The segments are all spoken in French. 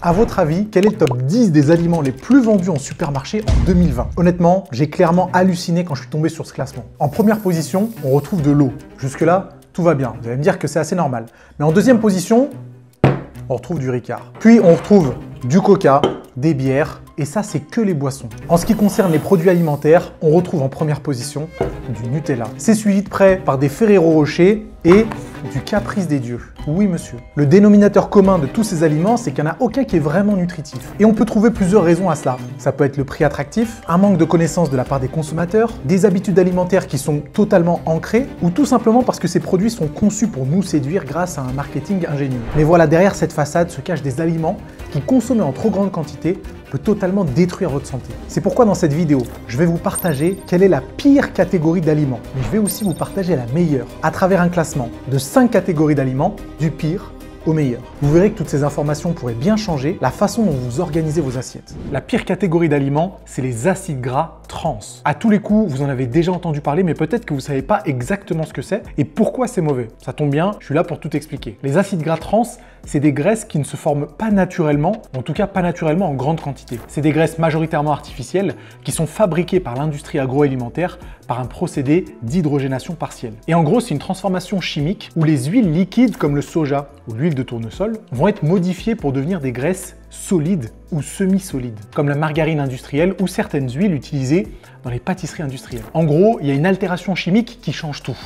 À votre avis, quel est le top 10 des aliments les plus vendus en supermarché en 2020? Honnêtement, j'ai clairement halluciné quand je suis tombé sur ce classement. En première position, on retrouve de l'eau. Jusque-là, tout va bien. Vous allez me dire que c'est assez normal. Mais en deuxième position, on retrouve du Ricard. Puis on retrouve du Coca, des bières, et ça, c'est que les boissons. En ce qui concerne les produits alimentaires, on retrouve en première position du Nutella. C'est suivi de près par des Ferrero Rocher et du Caprice des dieux. Oui, monsieur. Le dénominateur commun de tous ces aliments, c'est qu'il n'y en a aucun qui est vraiment nutritif. Et on peut trouver plusieurs raisons à cela. Ça peut être le prix attractif, un manque de connaissances de la part des consommateurs, des habitudes alimentaires qui sont totalement ancrées, ou tout simplement parce que ces produits sont conçus pour nous séduire grâce à un marketing ingénieux. Mais voilà, derrière cette façade se cachent des aliments qui, consommés en trop grande quantité, peut totalement détruire votre santé. C'est pourquoi dans cette vidéo, je vais vous partager quelle est la pire catégorie d'aliments. Mais je vais aussi vous partager la meilleure, à travers un classement de 5 catégories d'aliments, du pire au meilleur. Vous verrez que toutes ces informations pourraient bien changer la façon dont vous organisez vos assiettes. La pire catégorie d'aliments, c'est les acides gras trans. À tous les coups, vous en avez déjà entendu parler, mais peut-être que vous ne savez pas exactement ce que c'est et pourquoi c'est mauvais. Ça tombe bien, je suis là pour tout expliquer. Les acides gras trans, c'est des graisses qui ne se forment pas naturellement, en tout cas pas naturellement en grande quantité. C'est des graisses majoritairement artificielles qui sont fabriquées par l'industrie agroalimentaire par un procédé d'hydrogénation partielle. Et en gros, c'est une transformation chimique où les huiles liquides comme le soja ou l'huile de tournesol vont être modifiées pour devenir des graisses solides ou semi-solides, comme la margarine industrielle ou certaines huiles utilisées dans les pâtisseries industrielles. En gros, il y a une altération chimique qui change tout,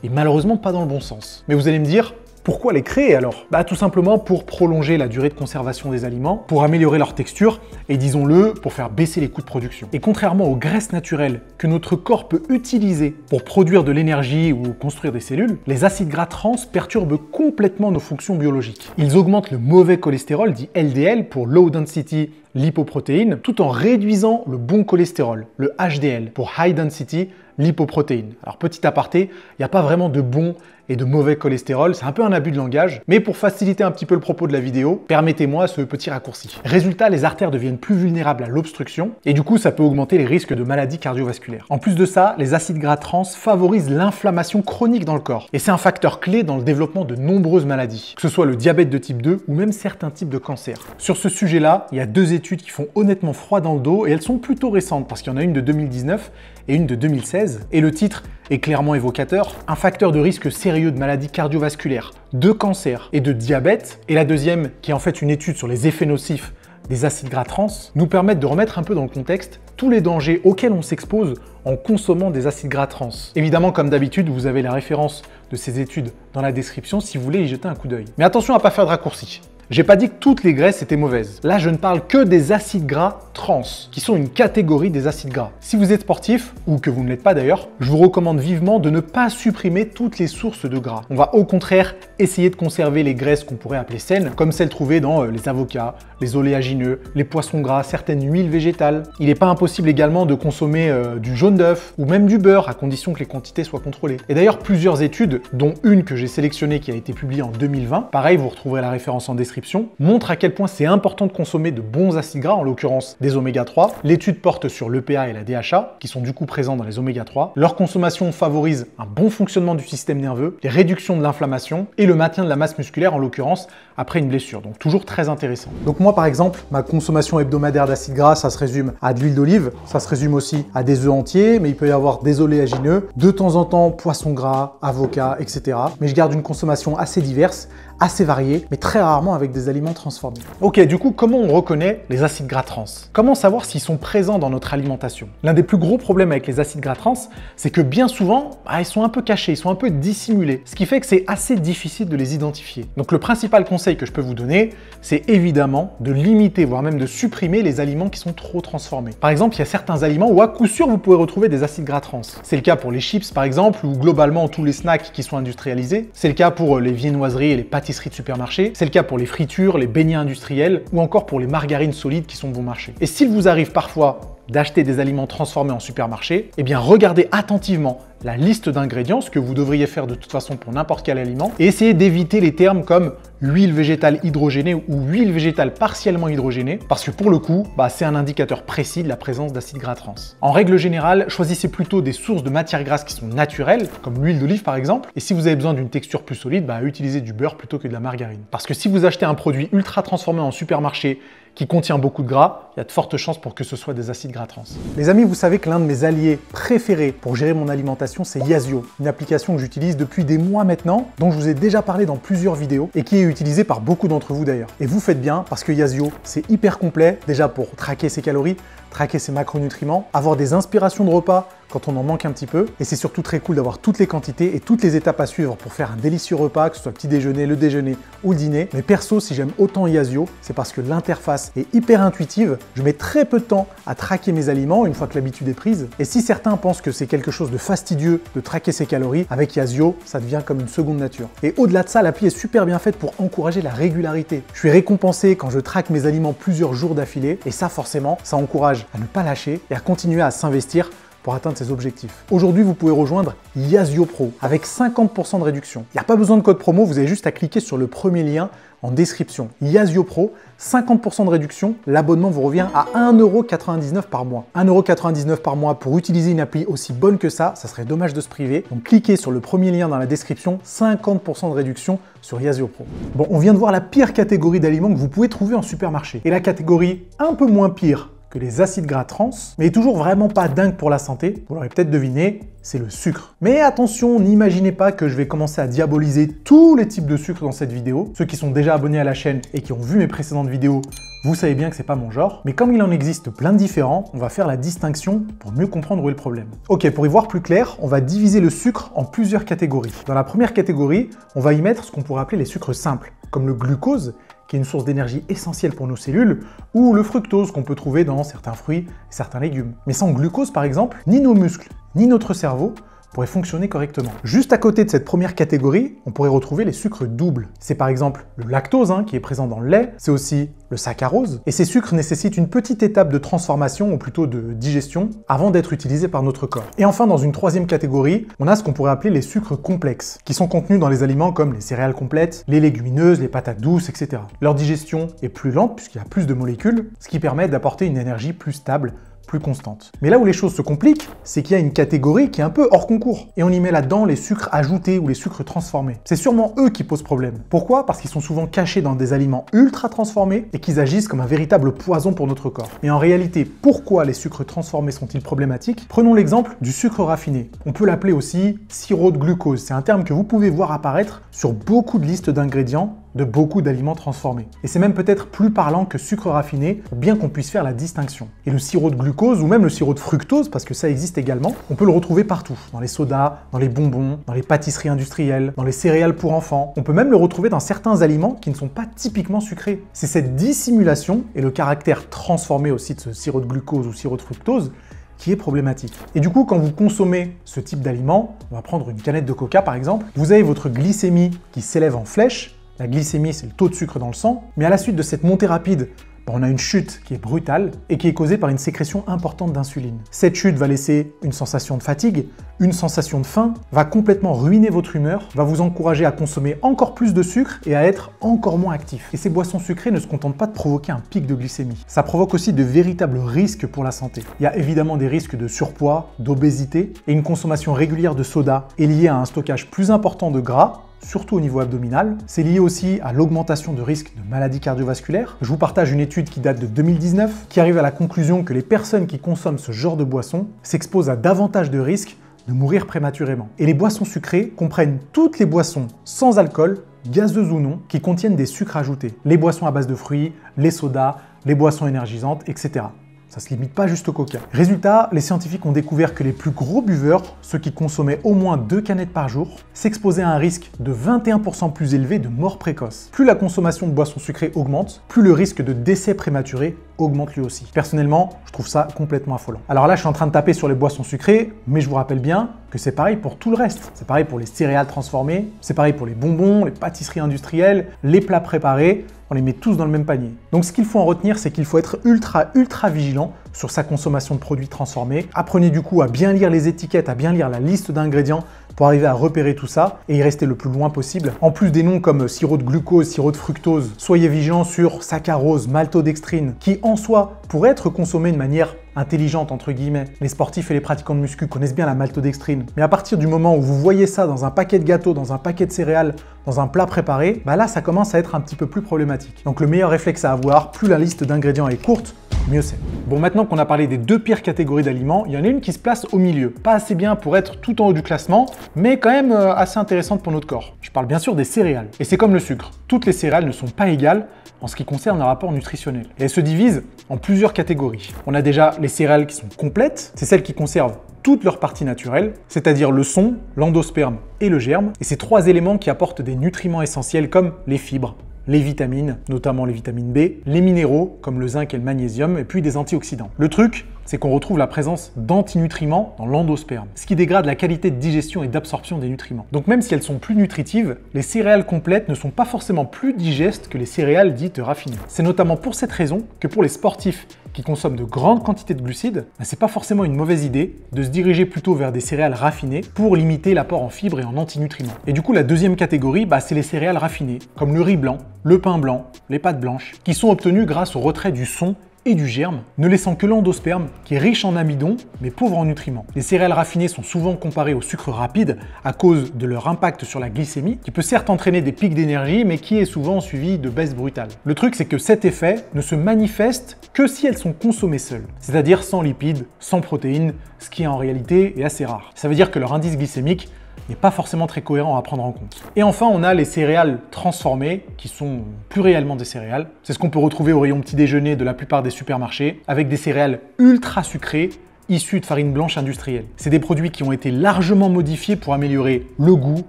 et malheureusement pas dans le bon sens. Mais vous allez me dire, pourquoi les créer alors? Tout simplement pour prolonger la durée de conservation des aliments, pour améliorer leur texture et disons-le, pour faire baisser les coûts de production. Et contrairement aux graisses naturelles que notre corps peut utiliser pour produire de l'énergie ou construire des cellules, les acides gras trans perturbent complètement nos fonctions biologiques. Ils augmentent le mauvais cholestérol, dit LDL pour Low Density Lipoprotein, tout en réduisant le bon cholestérol, le HDL, pour High Density Lipoprotein. Alors petit aparté, il n'y a pas vraiment de bon et de mauvais cholestérol, c'est un peu un abus de langage, mais pour faciliter un petit peu le propos de la vidéo, permettez-moi ce petit raccourci. Résultat, les artères deviennent plus vulnérables à l'obstruction, et du coup ça peut augmenter les risques de maladies cardiovasculaires. En plus de ça, les acides gras trans favorisent l'inflammation chronique dans le corps, et c'est un facteur clé dans le développement de nombreuses maladies, que ce soit le diabète de type 2 ou même certains types de cancers. Sur ce sujet-là, il y a 2 études qui font honnêtement froid dans le dos, et elles sont plutôt récentes, parce qu'il y en a une de 2019 et une de 2016, et le titre est clairement évocateur, un facteur de risque sérieux de maladies cardiovasculaires, de cancer et de diabète, et la deuxième, qui est en fait une étude sur les effets nocifs des acides gras trans, nous permettent de remettre un peu dans le contexte tous les dangers auxquels on s'expose en consommant des acides gras trans. Évidemment, comme d'habitude, vous avez la référence de ces études dans la description si vous voulez y jeter un coup d'œil. Mais attention à ne pas faire de raccourci. J'ai pas dit que toutes les graisses étaient mauvaises. Là, je ne parle que des acides gras trans, qui sont une catégorie des acides gras. Si vous êtes sportif, ou que vous ne l'êtes pas d'ailleurs, je vous recommande vivement de ne pas supprimer toutes les sources de gras. On va au contraire essayer de conserver les graisses qu'on pourrait appeler saines, comme celles trouvées dans les avocats, les oléagineux, les poissons gras, certaines huiles végétales. Il n'est pas impossible également de consommer du jaune d'œuf, ou même du beurre, à condition que les quantités soient contrôlées. Et d'ailleurs, plusieurs études, dont une que j'ai sélectionnée qui a été publiée en 2020, pareil, vous retrouverez la référence en description, montre à quel point c'est important de consommer de bons acides gras, en l'occurrence des oméga 3. L'étude porte sur l'EPA et la DHA, qui sont du coup présents dans les oméga 3. Leur consommation favorise un bon fonctionnement du système nerveux, les réductions de l'inflammation et le maintien de la masse musculaire, en l'occurrence après une blessure. Donc toujours très intéressant. Donc moi par exemple, ma consommation hebdomadaire d'acides gras, ça se résume à de l'huile d'olive, ça se résume aussi à des œufs entiers, mais il peut y avoir des oléagineux, de temps en temps poisson gras, avocat, etc. Mais je garde une consommation assez diverse, assez variée, mais très rarement avec des aliments transformés. Ok, du coup, comment on reconnaît les acides gras trans? Comment savoir s'ils sont présents dans notre alimentation? L'un des plus gros problèmes avec les acides gras trans, c'est que bien souvent, ils sont un peu cachés, ils sont un peu dissimulés, ce qui fait que c'est assez difficile de les identifier. Donc le principal conseil que je peux vous donner, c'est évidemment de limiter, voire même de supprimer les aliments qui sont trop transformés. Par exemple, il y a certains aliments où à coup sûr vous pouvez retrouver des acides gras trans. C'est le cas pour les chips par exemple, ou globalement tous les snacks qui sont industrialisés. C'est le cas pour les viennoiseries et les pâtisseries de supermarché. C'est le cas pour les fritures, les beignets industriels ou encore pour les margarines solides qui sont bon marché. Et s'il vous arrive parfois d'acheter des aliments transformés en supermarché, eh bien regardez attentivement la liste d'ingrédients, ce que vous devriez faire de toute façon pour n'importe quel aliment, et essayer d'éviter les termes comme huile végétale hydrogénée ou huile végétale partiellement hydrogénée, parce que pour le coup, c'est un indicateur précis de la présence d'acides gras trans. En règle générale, choisissez plutôt des sources de matières grasses qui sont naturelles, comme l'huile d'olive par exemple, et si vous avez besoin d'une texture plus solide, utilisez du beurre plutôt que de la margarine. Parce que si vous achetez un produit ultra transformé en supermarché qui contient beaucoup de gras, il y a de fortes chances pour que ce soit des acides gras trans. Les amis, vous savez que l'un de mes alliés préférés pour gérer mon alimentation, c'est Yazio, une application que j'utilise depuis des mois maintenant, dont je vous ai déjà parlé dans plusieurs vidéos et qui est utilisée par beaucoup d'entre vous d'ailleurs. Et vous faites bien parce que Yazio, c'est hyper complet, déjà pour traquer ses calories, traquer ses macronutriments, avoir des inspirations de repas quand on en manque un petit peu, et c'est surtout très cool d'avoir toutes les quantités et toutes les étapes à suivre pour faire un délicieux repas, que ce soit petit déjeuner, le déjeuner ou le dîner. Mais perso, si j'aime autant Yazio, c'est parce que l'interface est hyper intuitive, je mets très peu de temps à traquer mes aliments une fois que l'habitude est prise, et si certains pensent que c'est quelque chose de fastidieux de traquer ses calories, avec Yazio, ça devient comme une seconde nature. Et au-delà de ça, l'appli est super bien faite pour encourager la régularité. Je suis récompensé quand je traque mes aliments plusieurs jours d'affilée, et ça forcément, ça encourage à ne pas lâcher et à continuer à s'investir pour atteindre ses objectifs. Aujourd'hui, vous pouvez rejoindre Yazio Pro avec 50% de réduction. Il n'y a pas besoin de code promo, vous avez juste à cliquer sur le premier lien en description. Yazio Pro, 50% de réduction, l'abonnement vous revient à 1,99€ par mois. 1,99€ par mois pour utiliser une appli aussi bonne que ça serait dommage de se priver. Donc cliquez sur le premier lien dans la description, 50% de réduction sur Yazio Pro. Bon, on vient de voir la pire catégorie d'aliments que vous pouvez trouver en supermarché. Et la catégorie un peu moins pire que les acides gras trans, mais toujours vraiment pas dingue pour la santé, vous l'aurez peut-être deviné, c'est le sucre. Mais attention, n'imaginez pas que je vais commencer à diaboliser tous les types de sucre dans cette vidéo. Ceux qui sont déjà abonnés à la chaîne et qui ont vu mes précédentes vidéos, vous savez bien que c'est pas mon genre, mais comme il en existe plein de différents, on va faire la distinction pour mieux comprendre où est le problème. Ok, pour y voir plus clair, on va diviser le sucre en plusieurs catégories. Dans la première catégorie, on va y mettre ce qu'on pourrait appeler les sucres simples, comme le glucose, qui est une source d'énergie essentielle pour nos cellules, ou le fructose qu'on peut trouver dans certains fruits et certains légumes. Mais sans glucose, par exemple, ni nos muscles, ni notre cerveau pourraient fonctionner correctement. Juste à côté de cette première catégorie, on pourrait retrouver les sucres doubles. C'est par exemple le lactose qui est présent dans le lait, c'est aussi le saccharose, et ces sucres nécessitent une petite étape de transformation, ou plutôt de digestion, avant d'être utilisés par notre corps. Et enfin, dans une troisième catégorie, on a ce qu'on pourrait appeler les sucres complexes, qui sont contenus dans les aliments comme les céréales complètes, les légumineuses, les patates douces, etc. Leur digestion est plus lente puisqu'il y a plus de molécules, ce qui permet d'apporter une énergie plus stable, plus constante. Mais là où les choses se compliquent, c'est qu'il y a une catégorie qui est un peu hors concours. Et on y met là-dedans les sucres ajoutés ou les sucres transformés. C'est sûrement eux qui posent problème. Pourquoi? Parce qu'ils sont souvent cachés dans des aliments ultra transformés et qu'ils agissent comme un véritable poison pour notre corps. Mais en réalité, pourquoi les sucres transformés sont-ils problématiques? Prenons l'exemple du sucre raffiné. On peut l'appeler aussi sirop de glucose. C'est un terme que vous pouvez voir apparaître sur beaucoup de listes d'ingrédients de beaucoup d'aliments transformés. Et c'est même peut-être plus parlant que sucre raffiné pour bien qu'on puisse faire la distinction. Et le sirop de glucose ou même le sirop de fructose, parce que ça existe également, on peut le retrouver partout. Dans les sodas, dans les bonbons, dans les pâtisseries industrielles, dans les céréales pour enfants. On peut même le retrouver dans certains aliments qui ne sont pas typiquement sucrés. C'est cette dissimulation et le caractère transformé aussi de ce sirop de glucose ou sirop de fructose qui est problématique. Et du coup, quand vous consommez ce type d'aliment, on va prendre une canette de coca par exemple, vous avez votre glycémie qui s'élève en flèche. La glycémie, c'est le taux de sucre dans le sang, mais à la suite de cette montée rapide, on a une chute qui est brutale et qui est causée par une sécrétion importante d'insuline. Cette chute va laisser une sensation de fatigue, une sensation de faim, va complètement ruiner votre humeur, va vous encourager à consommer encore plus de sucre et à être encore moins actif. Et ces boissons sucrées ne se contentent pas de provoquer un pic de glycémie. Ça provoque aussi de véritables risques pour la santé. Il y a évidemment des risques de surpoids, d'obésité, et une consommation régulière de soda est liée à un stockage plus important de gras, surtout au niveau abdominal. C'est lié aussi à l'augmentation de risque de maladies cardiovasculaires. Je vous partage une étude qui date de 2019 qui arrive à la conclusion que les personnes qui consomment ce genre de boissons s'exposent à davantage de risques de mourir prématurément. Et les boissons sucrées comprennent toutes les boissons sans alcool, gazeuses ou non, qui contiennent des sucres ajoutés. Les boissons à base de fruits, les sodas, les boissons énergisantes, etc. Ça se limite pas juste au coca. Résultat, les scientifiques ont découvert que les plus gros buveurs, ceux qui consommaient au moins 2 canettes par jour, s'exposaient à un risque de 21% plus élevé de mort précoce. Plus la consommation de boissons sucrées augmente, plus le risque de décès prématuré augmente lui aussi. Personnellement, je trouve ça complètement affolant. Alors là, je suis en train de taper sur les boissons sucrées, mais je vous rappelle bien que c'est pareil pour tout le reste. C'est pareil pour les céréales transformées, c'est pareil pour les bonbons, les pâtisseries industrielles, les plats préparés, on les met tous dans le même panier. Donc ce qu'il faut en retenir, c'est qu'il faut être ultra vigilant sur sa consommation de produits transformés. Apprenez du coup à bien lire les étiquettes, à bien lire la liste d'ingrédients pour arriver à repérer tout ça et y rester le plus loin possible. En plus des noms comme sirop de glucose, sirop de fructose, soyez vigilants sur saccharose, maltodextrine, qui en soi pourraient être consommés de manière intelligente entre guillemets. Les sportifs et les pratiquants de muscu connaissent bien la maltodextrine, mais à partir du moment où vous voyez ça dans un paquet de gâteaux, dans un paquet de céréales, dans un plat préparé, bah là ça commence à être un petit peu plus problématique. Donc le meilleur réflexe à avoir, plus la liste d'ingrédients est courte, mieux c'est. Bon, maintenant qu'on a parlé des deux pires catégories d'aliments, il y en a une qui se place au milieu. Pas assez bien pour être tout en haut du classement, mais quand même assez intéressante pour notre corps. Je parle bien sûr des céréales. Et c'est comme le sucre. Toutes les céréales ne sont pas égales en ce qui concerne le rapport nutritionnel. Et elles se divisent en plusieurs catégories. On a déjà les céréales qui sont complètes, c'est celles qui conservent toutes leurs parties naturelles, c'est-à-dire le son, l'endosperme et le germe. Et ces trois éléments qui apportent des nutriments essentiels comme les fibres, les vitamines, notamment les vitamines B, les minéraux comme le zinc et le magnésium, et puis des antioxydants. Le truc, c'est qu'on retrouve la présence d'antinutriments dans l'endosperme, ce qui dégrade la qualité de digestion et d'absorption des nutriments. Donc même si elles sont plus nutritives, les céréales complètes ne sont pas forcément plus digestes que les céréales dites raffinées. C'est notamment pour cette raison que pour les sportifs qui consomment de grandes quantités de glucides, c'est pas forcément une mauvaise idée de se diriger plutôt vers des céréales raffinées pour limiter l'apport en fibres et en antinutriments. Et du coup, la deuxième catégorie, c'est les céréales raffinées, comme le riz blanc, le pain blanc, les pâtes blanches, qui sont obtenues grâce au retrait du son et du germe, ne laissant que l'endosperme qui est riche en amidon mais pauvre en nutriments. Les céréales raffinées sont souvent comparées au sucre rapide à cause de leur impact sur la glycémie, qui peut certes entraîner des pics d'énergie mais qui est souvent suivi de baisses brutales. Le truc, c'est que cet effet ne se manifeste que si elles sont consommées seules, c'est-à-dire sans lipides, sans protéines, ce qui en réalité est assez rare. Ça veut dire que leur indice glycémique n'est pas forcément très cohérent à prendre en compte. Et enfin, on a les céréales transformées, qui sont plus réellement des céréales. C'est ce qu'on peut retrouver au rayon petit déjeuner de la plupart des supermarchés, avec des céréales ultra sucrées, issues de farine blanche industrielle. C'est des produits qui ont été largement modifiés pour améliorer le goût,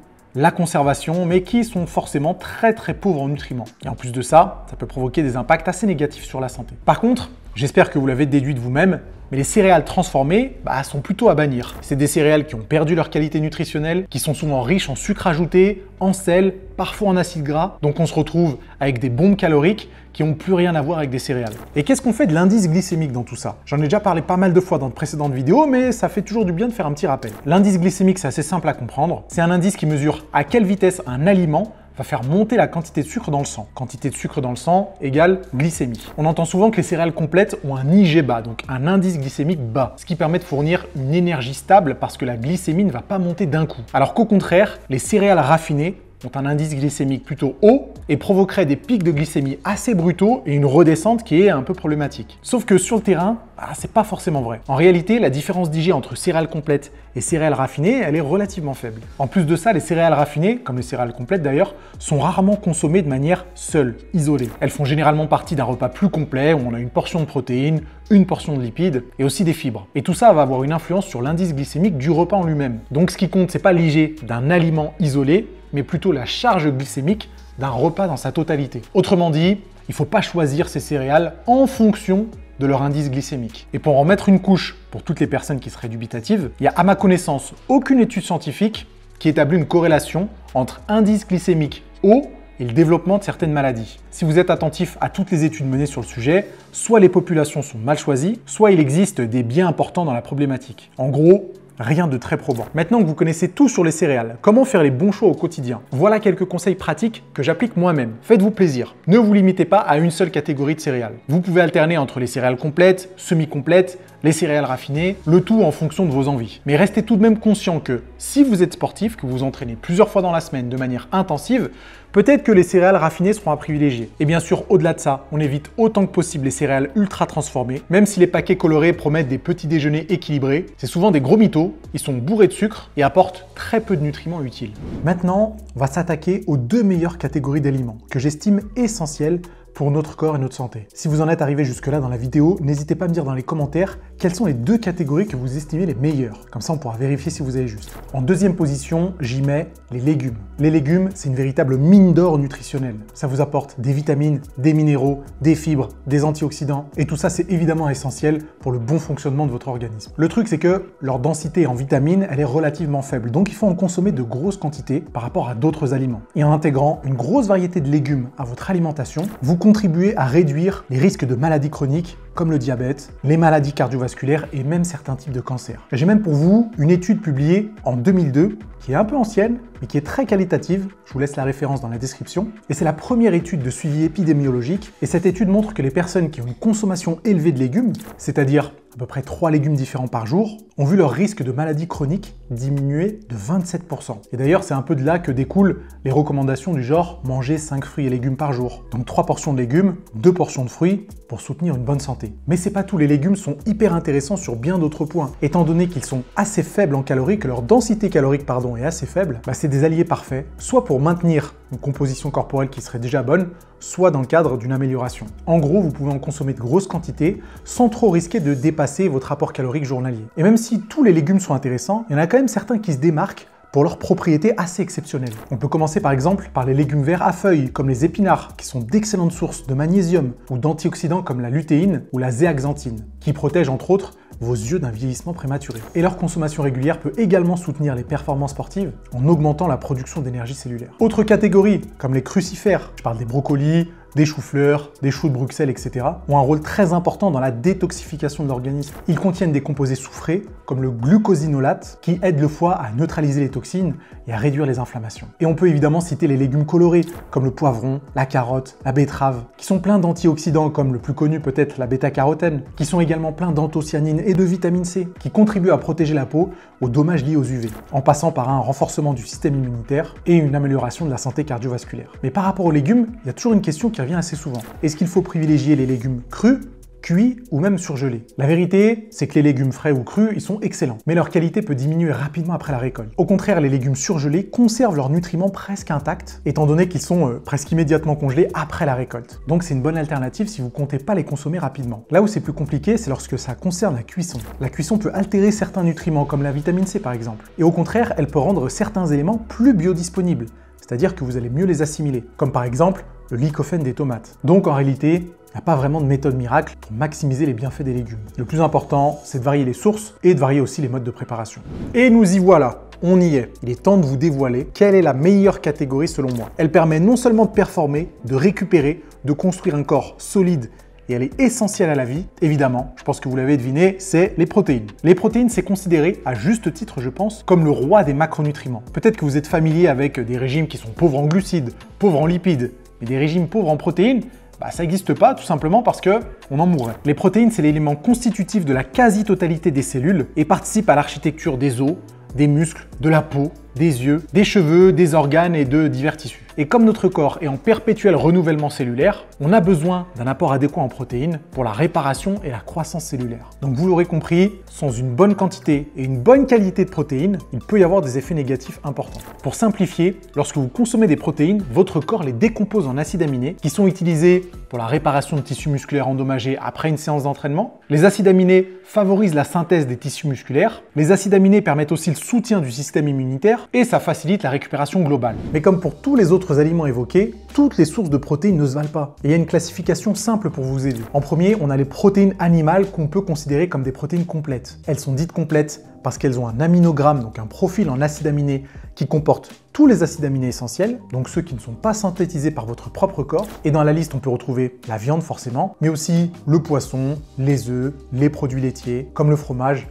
la conservation, mais qui sont forcément très pauvres en nutriments. Et en plus de ça, ça peut provoquer des impacts assez négatifs sur la santé. Par contre, j'espère que vous l'avez déduit de vous-même, mais les céréales transformées sont plutôt à bannir. C'est des céréales qui ont perdu leur qualité nutritionnelle, qui sont souvent riches en sucre ajouté, en sel, parfois en acides gras. Donc on se retrouve avec des bombes caloriques qui n'ont plus rien à voir avec des céréales. Et qu'est-ce qu'on fait de l'indice glycémique dans tout ça? J'en ai déjà parlé pas mal de fois dans de précédentes vidéos, mais ça fait toujours du bien de faire un petit rappel. L'indice glycémique, c'est assez simple à comprendre. C'est un indice qui mesure à quelle vitesse un aliment va faire monter la quantité de sucre dans le sang. Quantité de sucre dans le sang égale glycémie. On entend souvent que les céréales complètes ont un IG bas, donc un indice glycémique bas, ce qui permet de fournir une énergie stable parce que la glycémie ne va pas monter d'un coup. Alors qu'au contraire, les céréales raffinées ont un indice glycémique plutôt haut et provoqueraient des pics de glycémie assez brutaux et une redescente qui est un peu problématique. Sauf que sur le terrain, c'est pas forcément vrai. En réalité, la différence d'IG entre céréales complètes et céréales raffinées, elle est relativement faible. En plus de ça, les céréales raffinées, comme les céréales complètes d'ailleurs, sont rarement consommées de manière seule, isolée. Elles font généralement partie d'un repas plus complet où on a une portion de protéines, une portion de lipides et aussi des fibres. Et tout ça va avoir une influence sur l'indice glycémique du repas en lui-même. Donc ce qui compte, c'est pas l'IG d'un aliment isolé, mais plutôt la charge glycémique d'un repas dans sa totalité. Autrement dit, il ne faut pas choisir ces céréales en fonction de leur indice glycémique. Et pour en mettre une couche pour toutes les personnes qui seraient dubitatives, il n'y a à ma connaissance aucune étude scientifique qui établit une corrélation entre indice glycémique haut et le développement de certaines maladies. Si vous êtes attentif à toutes les études menées sur le sujet, soit les populations sont mal choisies, soit il existe des biais importants dans la problématique. En gros, rien de très probant. Maintenant que vous connaissez tout sur les céréales, comment faire les bons choix au quotidien? Voilà quelques conseils pratiques que j'applique moi-même. Faites-vous plaisir. Ne vous limitez pas à une seule catégorie de céréales. Vous pouvez alterner entre les céréales complètes, semi-complètes, les céréales raffinées, le tout en fonction de vos envies. Mais restez tout de même conscient que si vous êtes sportif, que vous vous entraînez plusieurs fois dans la semaine de manière intensive, peut-être que les céréales raffinées seront à privilégier. Et bien sûr, au-delà de ça, on évite autant que possible les céréales ultra transformées, même si les paquets colorés promettent des petits déjeuners équilibrés. C'est souvent des gros mythos, ils sont bourrés de sucre et apportent très peu de nutriments utiles. Maintenant, on va s'attaquer aux deux meilleures catégories d'aliments que j'estime essentielles pour notre corps et notre santé. Si vous en êtes arrivé jusque-là dans la vidéo, n'hésitez pas à me dire dans les commentaires quelles sont les deux catégories que vous estimez les meilleures. Comme ça, on pourra vérifier si vous avez juste. En deuxième position, j'y mets les légumes. Les légumes, c'est une véritable mine d'or nutritionnelle. Ça vous apporte des vitamines, des minéraux, des fibres, des antioxydants. Et tout ça, c'est évidemment essentiel pour le bon fonctionnement de votre organisme. Le truc, c'est que leur densité en vitamines, elle est relativement faible. Donc, il faut en consommer de grosses quantités par rapport à d'autres aliments. Et en intégrant une grosse variété de légumes à votre alimentation, vous contribuez à réduire les risques de maladies chroniques comme le diabète, les maladies cardiovasculaires et même certains types de cancers. J'ai même pour vous une étude publiée en 2002 qui est un peu ancienne, mais qui est très qualitative. Je vous laisse la référence dans la description. Et c'est la première étude de suivi épidémiologique. Et cette étude montre que les personnes qui ont une consommation élevée de légumes, c'est-à-dire à peu près 3 légumes différents par jour, ont vu leur risque de maladie chronique diminuer de 27%. Et d'ailleurs, c'est un peu de là que découlent les recommandations du genre manger 5 fruits et légumes par jour. Donc 3 portions de légumes, 2 portions de fruits pour soutenir une bonne santé. Mais c'est pas tout, les légumes sont hyper intéressants sur bien d'autres points. Étant donné qu'ils sont assez faibles en calories, que leur densité calorique est assez faible, c'est des alliés parfaits, soit pour maintenir une composition corporelle qui serait déjà bonne, soit dans le cadre d'une amélioration. En gros, vous pouvez en consommer de grosses quantités sans trop risquer de dépasser votre apport calorique journalier. Et même si tous les légumes sont intéressants, il y en a quand même certains qui se démarquent pour leurs propriétés assez exceptionnelles. On peut commencer par exemple par les légumes verts à feuilles, comme les épinards, qui sont d'excellentes sources de magnésium ou d'antioxydants comme la lutéine ou la zéaxanthine, qui protègent entre autres vos yeux d'un vieillissement prématuré. Et leur consommation régulière peut également soutenir les performances sportives en augmentant la production d'énergie cellulaire. Autre catégorie, comme les crucifères, je parle des brocolis, des choux-fleurs, des choux de Bruxelles, etc., ont un rôle très important dans la détoxification de l'organisme. Ils contiennent des composés soufrés, comme le glucosinolate, qui aident le foie à neutraliser les toxines et à réduire les inflammations. Et on peut évidemment citer les légumes colorés, comme le poivron, la carotte, la betterave, qui sont pleins d'antioxydants, comme le plus connu peut-être la bêta-carotène, qui sont également pleins d'anthocyanines et de vitamine C, qui contribuent à protéger la peau aux dommages liés aux UV, en passant par un renforcement du système immunitaire et une amélioration de la santé cardiovasculaire. Mais par rapport aux légumes, il y a toujours une question qui revient assez souvent. Est-ce qu'il faut privilégier les légumes crus, cuits ou même surgelés? La vérité, c'est que les légumes frais ou crus, ils sont excellents, mais leur qualité peut diminuer rapidement après la récolte. Au contraire, les légumes surgelés conservent leurs nutriments presque intacts, étant donné qu'ils sont presque immédiatement congelés après la récolte. Donc c'est une bonne alternative si vous comptez pas les consommer rapidement. Là où c'est plus compliqué, c'est lorsque ça concerne la cuisson. La cuisson peut altérer certains nutriments, comme la vitamine C par exemple. Et au contraire, elle peut rendre certains éléments plus biodisponibles, c'est-à-dire que vous allez mieux les assimiler, comme par exemple le lycopène des tomates. Donc en réalité, il n'y a pas vraiment de méthode miracle pour maximiser les bienfaits des légumes. Le plus important, c'est de varier les sources et de varier aussi les modes de préparation. Et nous y voilà, on y est. Il est temps de vous dévoiler quelle est la meilleure catégorie selon moi. Elle permet non seulement de performer, de récupérer, de construire un corps solide, et elle est essentielle à la vie, évidemment, je pense que vous l'avez deviné, c'est les protéines. Les protéines, c'est considéré, à juste titre je pense, comme le roi des macronutriments. Peut-être que vous êtes familier avec des régimes qui sont pauvres en glucides, pauvres en lipides, mais des régimes pauvres en protéines, ça n'existe pas tout simplement parce que on en mourrait. Les protéines, c'est l'élément constitutif de la quasi-totalité des cellules et participe à l'architecture des os, des muscles, de la peau, des yeux, des cheveux, des organes et de divers tissus. Et comme notre corps est en perpétuel renouvellement cellulaire, on a besoin d'un apport adéquat en protéines pour la réparation et la croissance cellulaire. Donc vous l'aurez compris, sans une bonne quantité et une bonne qualité de protéines, il peut y avoir des effets négatifs importants. Pour simplifier, lorsque vous consommez des protéines, votre corps les décompose en acides aminés qui sont utilisés pour la réparation de tissus musculaires endommagés après une séance d'entraînement. Les acides aminés favorisent la synthèse des tissus musculaires. Les acides aminés permettent aussi le soutien du système immunitaire et ça facilite la récupération globale. Mais comme pour tous les autres aliments évoqués, toutes les sources de protéines ne se valent pas. Et il y a une classification simple pour vous aider. En premier, on a les protéines animales qu'on peut considérer comme des protéines complètes. Elles sont dites complètes parce qu'elles ont un aminogramme, donc un profil en acides aminés qui comporte tous les acides aminés essentiels, donc ceux qui ne sont pas synthétisés par votre propre corps. Et dans la liste, on peut retrouver la viande forcément, mais aussi le poisson, les œufs, les produits laitiers, comme le fromage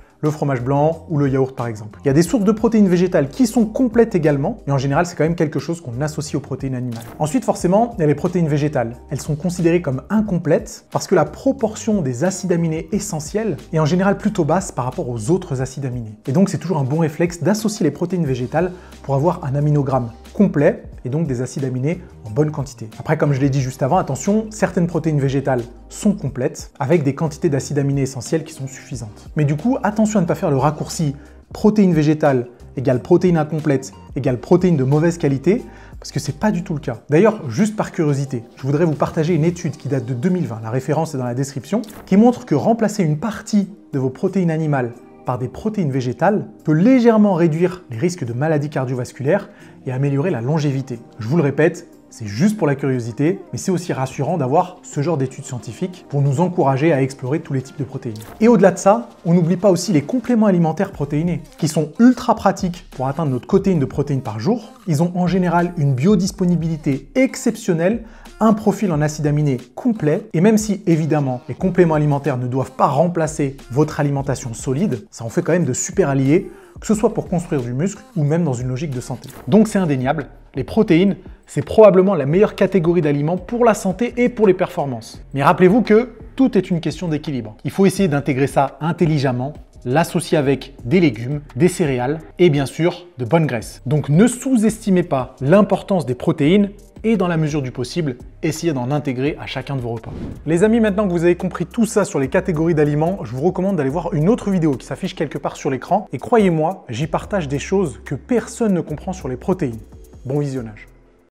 blanc ou le yaourt par exemple. Il y a des sources de protéines végétales qui sont complètes également, mais en général c'est quand même quelque chose qu'on associe aux protéines animales. Ensuite forcément, il y a les protéines végétales. Elles sont considérées comme incomplètes parce que la proportion des acides aminés essentiels est en général plutôt basse par rapport aux autres acides aminés. Et donc c'est toujours un bon réflexe d'associer les protéines végétales pour avoir un aminogramme complet et donc des acides aminés en bonne quantité. Après, comme je l'ai dit juste avant, attention, certaines protéines végétales sont complètes avec des quantités d'acides aminés essentiels qui sont suffisantes. Mais du coup, attention à ne pas faire le raccourci protéines végétales égale protéines incomplètes égale protéines de mauvaise qualité, parce que c'est pas du tout le cas. D'ailleurs, juste par curiosité, je voudrais vous partager une étude qui date de 2020, la référence est dans la description, qui montre que remplacer une partie de vos protéines animales par des protéines végétales peut légèrement réduire les risques de maladies cardiovasculaires et améliorer la longévité. Je vous le répète, c'est juste pour la curiosité, mais c'est aussi rassurant d'avoir ce genre d'études scientifiques pour nous encourager à explorer tous les types de protéines. Et au-delà de ça, on n'oublie pas aussi les compléments alimentaires protéinés, qui sont ultra pratiques pour atteindre notre quotéine de protéines par jour. Ils ont en général une biodisponibilité exceptionnelle, un profil en acides aminés complet, et même si évidemment les compléments alimentaires ne doivent pas remplacer votre alimentation solide, ça en fait quand même de super alliés, que ce soit pour construire du muscle ou même dans une logique de santé. Donc c'est indéniable, les protéines, c'est probablement la meilleure catégorie d'aliments pour la santé et pour les performances. Mais rappelez-vous que tout est une question d'équilibre. Il faut essayer d'intégrer ça intelligemment, l'associer avec des légumes, des céréales et bien sûr de bonnes graisses. Donc ne sous-estimez pas l'importance des protéines et dans la mesure du possible, essayez d'en intégrer à chacun de vos repas. Les amis, maintenant que vous avez compris tout ça sur les catégories d'aliments, je vous recommande d'aller voir une autre vidéo qui s'affiche quelque part sur l'écran. Et croyez-moi, j'y partage des choses que personne ne comprend sur les protéines. Bon visionnage.